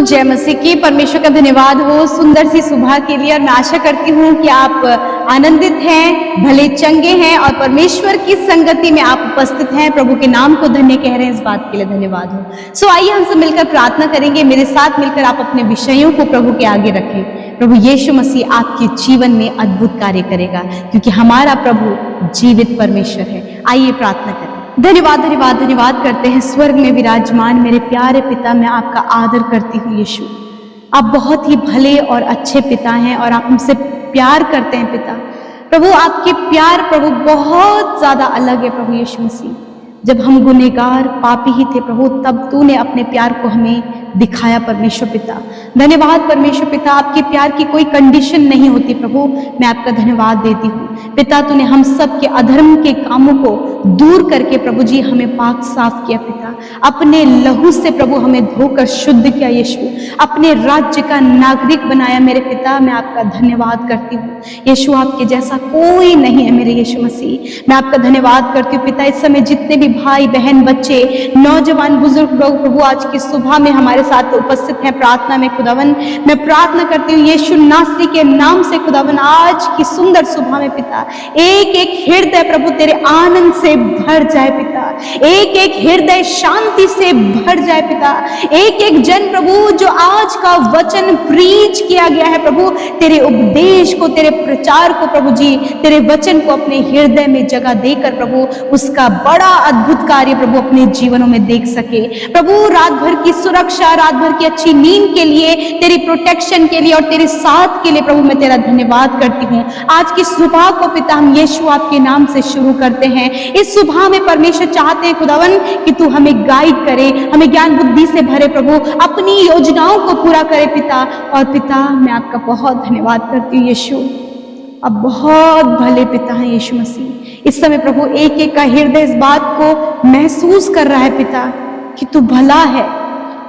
जय मसीह की। परमेश्वर का धन्यवाद हो सुंदर सी सुबह के लिए। और मैं आशा करती हूँ कि आप आनंदित हैं, भले चंगे हैं और परमेश्वर की संगति में आप उपस्थित हैं। प्रभु के नाम को धन्य कह रहे हैं, इस बात के लिए धन्यवाद हो। सो आइए हम सब मिलकर प्रार्थना करेंगे। मेरे साथ मिलकर आप अपने विषयों को प्रभु के आगे रखें। प्रभु यीशु मसीह आपके जीवन में अद्भुत कार्य करेगा, क्योंकि हमारा प्रभु जीवित परमेश्वर है। आइए प्रार्थना करें। धन्यवाद धन्यवाद धन्यवाद करते हैं स्वर्ग में विराजमान मेरे प्यारे पिता। मैं आपका आदर करती हूँ यीशु। आप बहुत ही भले और अच्छे पिता हैं और आप हमसे प्यार करते हैं पिता। प्रभु आपके प्यार प्रभु बहुत ज्यादा अलग है प्रभु यीशु मसीह। जब हम गुनहगार पापी ही थे प्रभु, तब तूने अपने प्यार को हमें दिखाया परमेश्वर पिता। धन्यवाद परमेश्वर पिता। आपके प्यार की कोई कंडीशन नहीं होती प्रभु। मैं आपका धन्यवाद देती हूँ पिता। तूने हम सब के अधर्म के कामों को दूर करके प्रभु जी हमें पाक साफ किया पिता। अपने लहू से प्रभु हमें धोकर शुद्ध किया यीशु। अपने राज्य का नागरिक बनाया मेरे पिता। मैं आपका धन्यवाद करती हूँ यीशु। आपके जैसा कोई नहीं है मेरे यीशु मसीह। मैं आपका धन्यवाद करती हूँ पिता। इस समय जितने भी भाई बहन बच्चे नौजवान बुजुर्ग लोग प्रभु आज की सुबह में हमारे साथ उपस्थित हैं प्रार्थना में खुदावन, मैं प्रार्थना करती हूँ यीशु नासरी के नाम से खुदावन, आज की सुंदर सुबह में पिता एक एक हृदय प्रभु तेरे आनंद से भर जाए पिता। एक एक हृदय शांति से भर जाए पिता। एक एक जन प्रभु जो आज का वचन प्रीच किया गया है प्रभु, तेरे उपदेश को, तेरे प्रचार को प्रभु जी, तेरे वचन को अपने हृदय में जगह देकर प्रभु उसका बड़ा अद्भुत कार्य प्रभु अपने जीवनों में देख सके प्रभु। रात भर की सुरक्षा, रात भर की अच्छी नींद के लिए, तेरी प्रोटेक्शन के लिए और तेरे साथ के लिए प्रभु मैं तेरा धन्यवाद करती हूँ। आज की सुबह को पिता हम यीशु आपके नाम से शुरू करते हैं। इस सुबह में परमेश्वर चाहते हैं खुदावन कि तू हमें गाइड करे, हमें ज्ञान बुद्धि से भरे प्रभु, अपनी योजनाओं को पूरा करे पिता। और पिता मैं आपका बहुत धन्यवाद करती हूँ यीशु। अब बहुत भले पिता है यीशु मसीह। इस समय प्रभु एक एक का हृदय इस बात को महसूस कर रहा है पिता कि तू भला है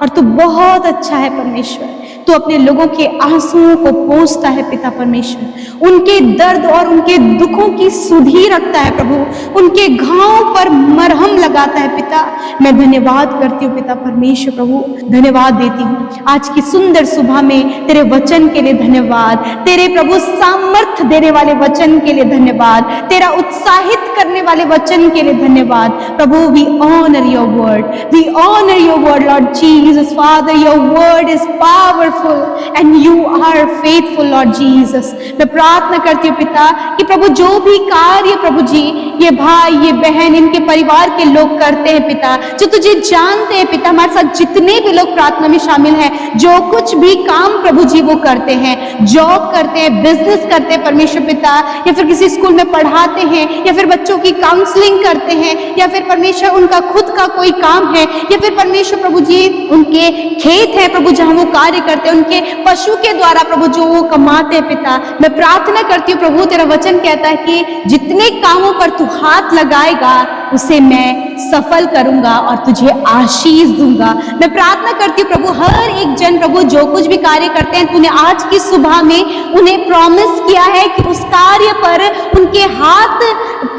और तू बहुत अच्छा है परमेश्वर। तू अपने लोगों के आंसुओं को पोंछता है पिता परमेश्वर। उनके दर्द और उनके दुखों की सुधि रखता है प्रभु। उनके घावों पर मरहम लगाता है पिता। मैं धन्यवाद करती हूँ पिता परमेश्वर प्रभु, धन्यवाद देती हूँ आज की सुंदर सुबह में तेरे वचन के लिए धन्यवाद। तेरे प्रभु सामर्थ्य देने वाले वचन के लिए धन्यवाद। तेरा उत्साहित करने वाले वचन के लिए धन्यवाद प्रभु। We honour your word, we honour your word Lord Jesus Father. Your word is powerful and you are faithful Lord Jesus। मैं प्रार्थना करती हूँ पिता कि प्रभु जो भी कार्य प्रभु जी ये भाई ये बहन इनके परिवार के लोग करते हैं पिता, जो तुझे जानते हैं पिता, हमारे साथ जितने भी लोग प्रार्थना में शामिल हैं, जो कुछ भी काम प्रभु जी वो करते हैं, जॉब करते हैं, बिजनेस करते हैं परमेश्वर पिता, या फिर किसी स्कूल में पढ़ाते हैं, या फिर बच्चों की काउंसलिंग करते हैं, या फिर परमेश्वर उनका खुद का कोई काम है, या फिर परमेश्वर प्रभु जी उनके खेत है प्रभु जहाँ वो कार्य करते हैं, उनके पशु के द्वारा प्रभु जो वो कमाते हैं पिता। मैं प्रार्थना करती हूँ प्रभु, तेरा वचन कहता है कि जितने कामों पर तू हाथ लगाएगा उसे मैं सफल करूंगा और तुझे आशीष दूंगा। मैं प्रार्थना करती हूँ प्रभु हर एक जन प्रभु जो कुछ भी कार्य करते हैं, तूने आज की सुबह में उन्हें प्रॉमिस किया है कि उस कार्य पर, उनके हाथ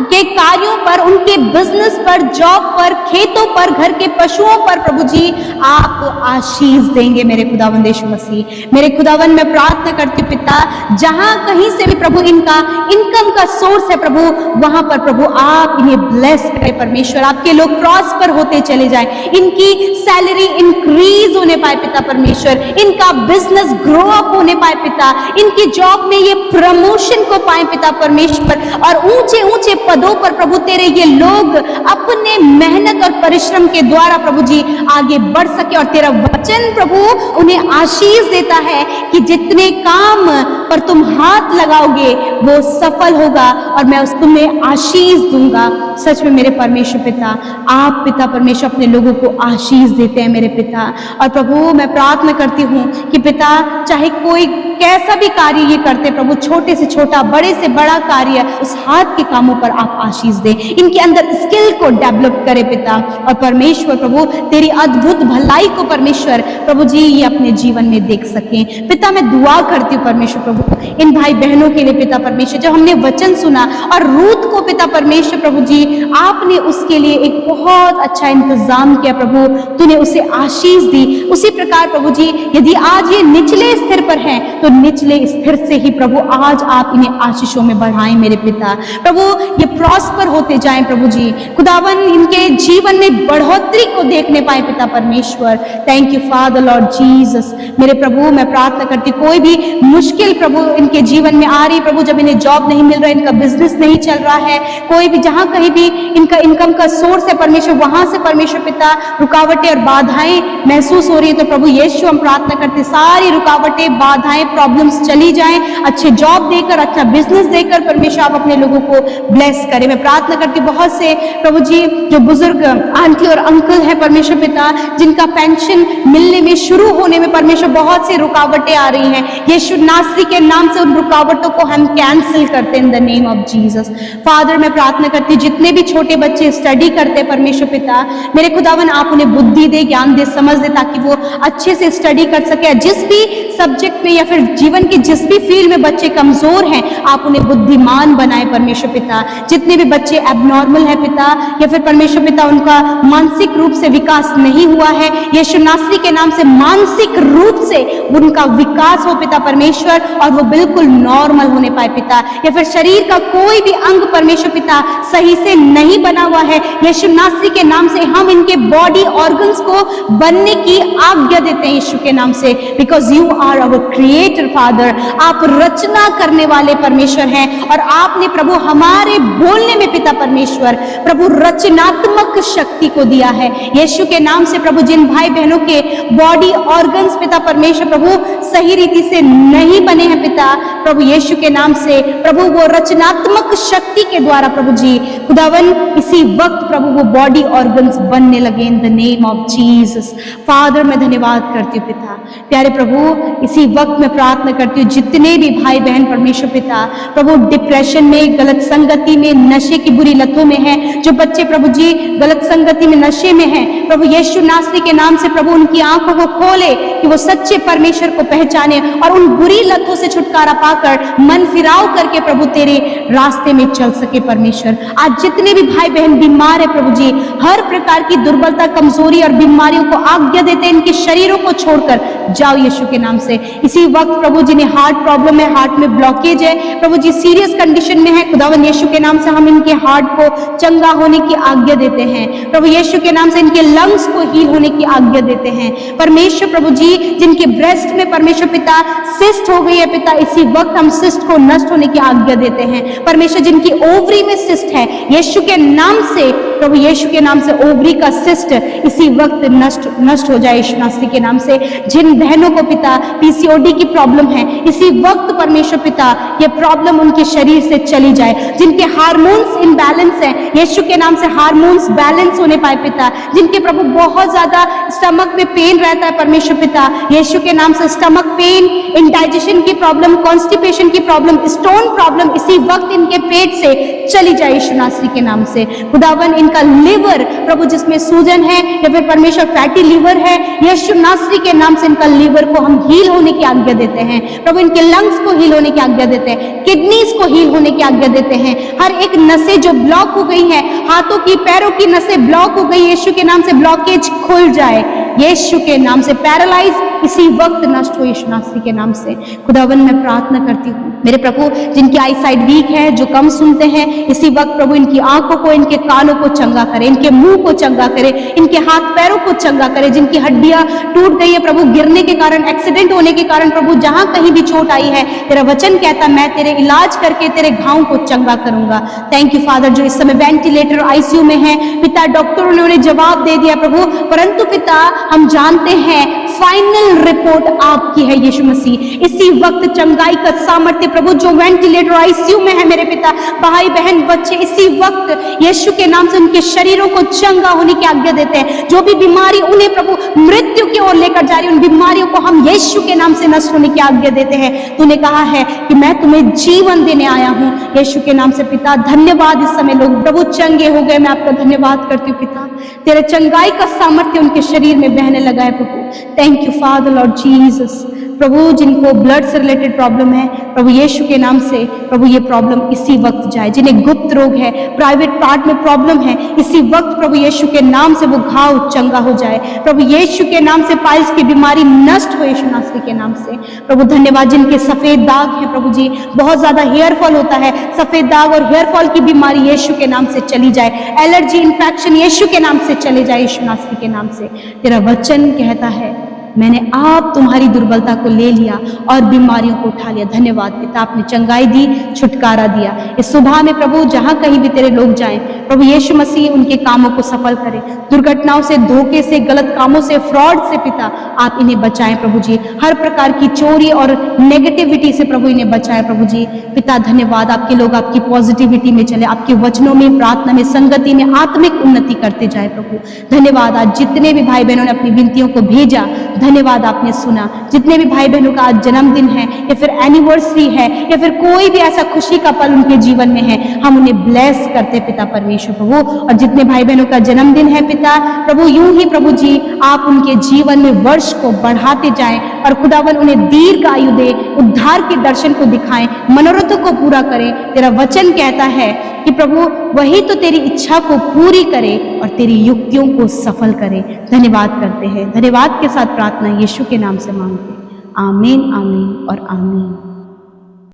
के कार्यों पर, उनके बिजनेस पर, जॉब पर, खेतों पर, घर के पशुओं पर प्रभु जी आप आशीष देंगे मेरे खुदावंद यीशु मसीह। मेरे खुदावन मैं प्रार्थना करती हूँ पिता, जहां कहीं से भी प्रभु इनका इनकम का सोर्स है प्रभु, वहां पर प्रभु आप इन्हें ब्लेस करें परमेश्वर। आपके लोग प्रॉस्पर होते चले जाएं, इनकी सैलरी इंक्रीज होने पाए पिता परमेश्वर, इनका बिजनेस ग्रो अप होने पाए पिता, इनकी जॉब में ये प्रमोशन को पाए पिता परमेश्वर, और ऊंचे ऊंचे पदों पर प्रभु तेरे ये लोग अपने मेहनत और परिश्रम के द्वारा प्रभु जी आगे बढ़ सके। और तेरा वचन प्रभु उन्हें आशीष देता है कि जितने काम पर तुम हाथ लगाओगे वो सफल होगा और मैं उस तुम्हें आशीष दूंगा। सच में मेरे परमेश्वर पिता, आप पिता परमेश्वर अपने लोगों को आशीष देते हैं मेरे पिता। और प्रभु मैं प्रार्थना करती हूँ कि पिता चाहे कोई कैसा भी कार्य ये करते प्रभु, छोटे से छोटा, बड़े से बड़ा कार्य, उस हाथ के कामों पर आप आशीष दें, इनके अंदर स्किल को डेवलप करे पिता। और परमेश्वर प्रभु तेरी अद्भुत भलाई को परमेश्वर प्रभु जी ये अपने जीवन में देख सकें पिता। मैं दुआ करती हूँ परमेश्वर प्रभु इन भाई बहनों के लिए पिता परमेश्वर, जब हमने वचन सुना और रूत को पिता परमेश्वर प्रभु जी आप आपने उसके लिए एक बहुत अच्छा इंतजाम किया प्रभु, तूने उसे आशीष दी। उसी प्रकार प्रभु जी यदि आज ये निचले स्थिर पर हैं तो निचले स्थिर से ही प्रभु आज आप इन्हें आशीषों में बढ़ाएं मेरे पिता। प्रभु ये प्रॉस्पर होते जाएं प्रभु जी, खुदावन इनके जीवन में बढ़ोतरी को देखने पाए पिता परमेश्वर। Thank you Father Lord Jesus. मेरे प्रभु मैं प्रार्थना करती कोई भी मुश्किल प्रभु इनके जीवन में आ रही प्रभु, जब इन्हें जॉब नहीं मिल रहा, इनका बिजनेस नहीं चल रहा है, कोई भी जहां कहीं भी इनका इनकम का सोर्स है परमेश्वर, वहां से परमेश्वर पिता रुकावटें और बाधाएं महसूस हो रही है तो प्रभु यीशु हम प्रार्थना करते सारी रुकावटें बाधाएं प्रॉब्लम्स चली जाएं, अच्छे जॉब देकर अच्छा बिजनेस देकर परमेश्वर आप अपने लोगों को ब्लेस करें। मैं प्रार्थना करती बहुत से प्रभु जी जो बुजुर्ग आंटी और अंकल है परमेश्वर पिता, जिनका पेंशन मिलने में शुरू होने में परमेश्वर बहुत सी रुकावटें आ रही हैं, यीशु नासरी के नाम से उन रुकावटों को हम कैंसिल करते हैं in the name of Jesus. Father मैं प्रार्थना करती जितने भी छोटे बच्चे स्टडी करते हैं परमेश्वर पिता, मेरे खुदावन आप उन्हें बुद्धि दे, ज्ञान दे, समझ दे, ताकि वो अच्छे से स्टडी कर सके। जिस भी सब्जेक्ट में या फिर जीवन के जिस भी फील्ड में बच्चे कमजोर हैं आप उन्हें बुद्धिमान बनाए परमेश्वर पिता। जितने भी बच्चे एबनॉर्मल है पिता या फिर परमेश्वर पिता उनका मानसिक रूप से विकास नहीं हुआ है, यीशु नासरी के नाम से मानसिक रूप से उनका विकास हो पिता परमेश्वर और वो बिल्कुल नॉर्मल होने पाए पिता। या फिर शरीर का कोई भी अंग परमेश्वर पिता सही से नहीं बना हुआ है, यीशु नासरी के नाम से हम इनके बॉडी ऑर्गन्स को बनने की आज्ञा देते हैं यीशु के नाम से, because you are our creator father. आप रचना करने वाले परमेश्वर हैं और आपने प्रभु हमारे बोलने में पिता परमेश्वर प्रभु रचनात्मक शक्ति को दिया है यीशु के नाम से। प्रभु जिन भाई बहनों के बॉडी ऑर्गन्स पिता परमेश्वर प्रभु सही रीति से नहीं बने हैं पिता, प्रभु यीशु के नाम से प्रभु वो रचनात्मक शक्ति के द्वारा प्रभु जी खुदावन इसी वक्त प्रभु वो बॉडी ऑर्गन्स बनने लगे in the name of Jesus. Father मैं धन्यवाद करती हूँ पिता। प्यारे प्रभु इसी वक्त मैं प्रार्थना करती हूँ जितने भी भाई बहन परमेश्वर पिता प्रभु डिप्रेशन में, गलत संगति में, नशे की बुरी लतों में है, जो बच्चे प्रभु जी गलत संगति में नशे में हैं, प्रभु यीशु नासरी के नाम से प्रभु उनकी आंखों को खोले कि वो सच्चे परमेश्वर को पहचाने और उन बुरी लतों से छुटकारा पाकर मन फिराव करके प्रभु तेरे रास्ते में चल सके परमेश्वर। आज जितने भी भाई बहन बीमार है प्रभु जी, हर प्रकार की दुर्बलता, कमजोरी और बीमारियों को आज्ञा देते इनके शरीरों को छोड़कर जाओ यीशु के नाम से। इसी वक्त प्रभु जिन्हें हार्ट प्रॉब्लम है, हार्ट में ब्लॉकेज है प्रभु जी, सीरियस कंडीशन में है, खुदावन यीशु के नाम से हम इनके हार्ट को चंगा होने की आज्ञा देते हैं प्रभु यीशु के नाम से। इनके लंग्स को हील होने की आज्ञा देते हैं परमेश्वर प्रभु जी। जिनके ब्रेस्ट में परमेश्वर पिता सिस्ट हो गई है पिता, इसी वक्त हम सिस्ट को नष्ट होने की आज्ञा देते हैं परमेश्वर। जिनकी ओवरी में सिस्ट है यीशु के नाम से प्रभु यीशु के नाम से ओवरी का सिस्ट इसी वक्त नष्ट हो जाए यीशु नासरी के नाम से। जिन बहनों को पिता पीसीओडी की प्रॉब्लम है इसी वक्त परमेश्वर पिता ये प्रॉब्लम उनके शरीर से चली जाए। जिनके हार्मोन्स इनबैलेंस है यीशु के नाम से हार्मोन्स बैलेंस होने पाए पिता। जिनके प्रभु बहुत ज्यादा स्टमक में पेन रहता है परमेश्वर पिता यीशु के नाम से स्टमक पेन, इंडाइजेशन की प्रॉब्लम, कॉन्स्टिपेशन की प्रॉब्लम, स्टोन प्रॉब्लम इसी वक्त इनके पेट से चली जाए यीशु नासरी के नाम से। खुदावन इनका लिवर प्रभु जिसमें सूजन है या फिर परमेश्वर फैटी लिवर है यीशु नासरी के नाम से इनका लिवर को हम हील होने की आज्ञा देते हैं प्रभु। इनके लंग्स को हील होने की आज्ञा देते हैं, किडनीज को हील होने की आज्ञा देते हैं। हर एक नसें जो ब्लॉक हो गई है, हाथों की पैरों की नसें ब्लॉक हो गई यीशु के नाम से ब्लॉकेज खुल जाए यीशु के नाम से। पैरालाइज इसी वक्त नष्ट हो यीशु नासरी के नाम से। खुदावन मैं प्रार्थना करती हूँ मेरे प्रभु जिनकी आई साइड वीक है, जो कम सुनते हैं, इसी वक्त प्रभु इनकी आंखों को, इनके कानों को चंगा करे, इनके मुंह को चंगा करे, इनके हाथ पैरों को चंगा करे। जिनकी हड्डियां टूट गई है प्रभु गिरने के कारण, एक्सीडेंट होने के कारण प्रभु जहां कहीं भी चोट आई है, तेरा वचन कहता मैं तेरे इलाज करके तेरे घावों को चंगा करूंगा। थैंक यू फादर जो इस समय वेंटिलेटर आईसीयू में है पिता, डॉक्टरों ने उन्हें जवाब दे दिया प्रभु, परंतु पिता हम जानते हैं फाइनल रिपोर्ट आपकी है यीशु मसीह। इसी वक्त चंगाई का सामर्थ्य प्रभु जो वेंटिलेटर आईसीयू में है मेरे पिता, भाई बहन बच्चे इसी वक्त यीशु के नाम से उनके शरीरों को चंगा होने की आज्ञा देते हैं। जो भी बीमारी उन्हें प्रभु मृत्यु की ओर लेकर जा रही उन बीमारियों को हम यीशु के नाम से नष्ट होने की आज्ञा देते हैं। तूने कहा है कि मैं तुम्हें जीवन देने आया हूं यीशु के नाम से पिता। धन्यवाद इस समय लोग प्रभु चंगे हो गए, मैं आपका धन्यवाद करती हूँ पिता। तेरे चंगाई का सामर्थ्य उनके शरीर में बहने लगा है प्रभु। Thank you Father Lord Jesus. प्रभु जिनको ब्लड से रिलेटेड प्रॉब्लम है प्रभु यीशु के नाम से प्रभु ये प्रॉब्लम इसी वक्त जाए। जिन्हें गुप्त रोग है, प्राइवेट पार्ट में प्रॉब्लम है, इसी वक्त प्रभु यीशु के नाम से वो घाव चंगा हो जाए। प्रभु यीशु के नाम से पाइल्स की बीमारी नष्ट हो यीशु नासरी के नाम से। प्रभु धन्यवाद, जिनके सफेद दाग है प्रभु जी, बहुत ज्यादा हेयर फॉल होता है, सफेद दाग और हेयर फॉल की बीमारी यीशु के नाम से चली जाए। एलर्जी इन्फेक्शन यीशु के नाम से चले जाए, यीशु नासरी के नाम से। तेरा वचन कहता है मैंने आप तुम्हारी दुर्बलता को ले लिया और बीमारियों को उठा लिया। धन्यवाद पिता, आपने चंगाई दी, छुटकारा दिया। इस सुबह में प्रभु जहां कहीं भी तेरे लोग जाएं, प्रभु यीशु मसीह उनके कामों को सफल करे। दुर्घटनाओं से, धोखे से, गलत कामों से, फ्रॉड से पिता आप इन्हें बचाएं प्रभु जी। हर प्रकार की चोरी और नेगेटिविटी से प्रभु इन्हें बचाएं प्रभु जी। पिता धन्यवाद, आपके लोग आपकी पॉजिटिविटी में चले, आपके वचनों में, प्रार्थना में, संगति में आत्मिक उन्नति करते जाए प्रभु। धन्यवाद, आज जितने भी भाई बहनों ने अपनी विनतियों को भेजा, धन्यवाद आपने सुना। जितने भी भाई बहनों का आज जन्मदिन है या फिर एनिवर्सरी है या फिर कोई भी ऐसा खुशी का पल उनके जीवन में है, हम उन्हें ब्लेस करते पिता परमेश्वर प्रभु। और जितने भाई बहनों का जन्मदिन है पिता प्रभु, यूं ही प्रभु जी आप उनके जीवन में वर्ष को बढ़ाते जाएं और खुदावन उन्हें दीर्घ आयु दे, उद्धार के दर्शन को दिखाएं, मनोरथों को पूरा करें। तेरा वचन कहता है कि प्रभु वही तो तेरी इच्छा को पूरी करे और तेरी युक्तियों को सफल करे। धन्यवाद करते हैं, धन्यवाद के साथ प्रार्थना यीशु के नाम से मांगते हैं। आमीन, आमीन और आमीन।